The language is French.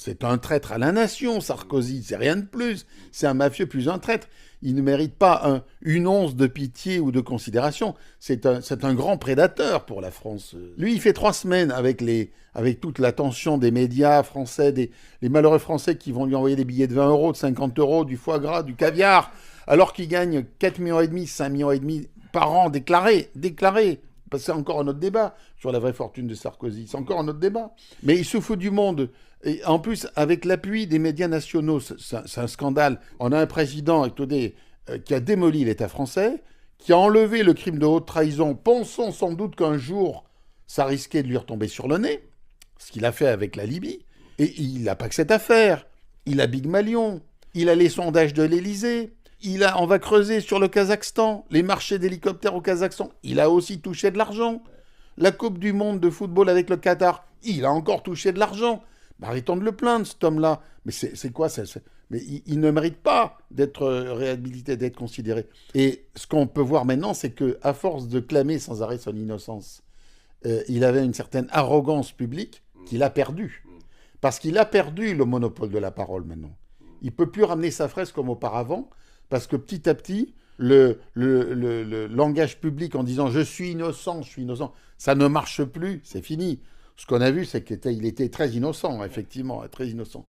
c'est un traître à la nation, Sarkozy, c'est rien de plus. C'est un mafieux plus un traître. Il ne mérite pas une once de pitié ou de considération. C'est un grand prédateur pour la France. Lui, il fait 3 semaines avec toute l'attention des médias français, les malheureux Français qui vont lui envoyer des billets de 20 euros, de 50 euros, du foie gras, du caviar, alors qu'il gagne 4,5 millions, 5,5 millions par an déclarés. Parce que c'est encore un autre débat sur la vraie fortune de Sarkozy. C'est encore un autre débat. Mais il se fout du monde. Et en plus, avec l'appui des médias nationaux, c'est un scandale. On a un président, écoutez, qui a démoli l'État français, qui a enlevé le crime de haute trahison, pensant sans doute qu'un jour, ça risquait de lui retomber sur le nez, ce qu'il a fait avec la Libye. Et il n'a pas que cette affaire. Il a Big Malion, il a les sondages de l'Élysée, on va creuser sur le Kazakhstan, les marchés d'hélicoptères au Kazakhstan. Il a aussi touché de l'argent. La Coupe du Monde de football avec le Qatar, il a encore touché de l'argent. Bah, arrêtons de le plaindre, cet homme-là. Mais c'est quoi ça? Mais il ne mérite pas d'être réhabilité, d'être considéré. Et ce qu'on peut voir maintenant, c'est qu'à force de clamer sans arrêt son innocence, il avait une certaine arrogance publique qu'il a perdue. Parce qu'il a perdu le monopole de la parole maintenant. Il ne peut plus ramener sa fraise comme auparavant, parce que petit à petit, le langage public en disant « je suis innocent », ça ne marche plus, c'est fini. Ce qu'on a vu, c'est qu'il était très innocent, effectivement, très innocent.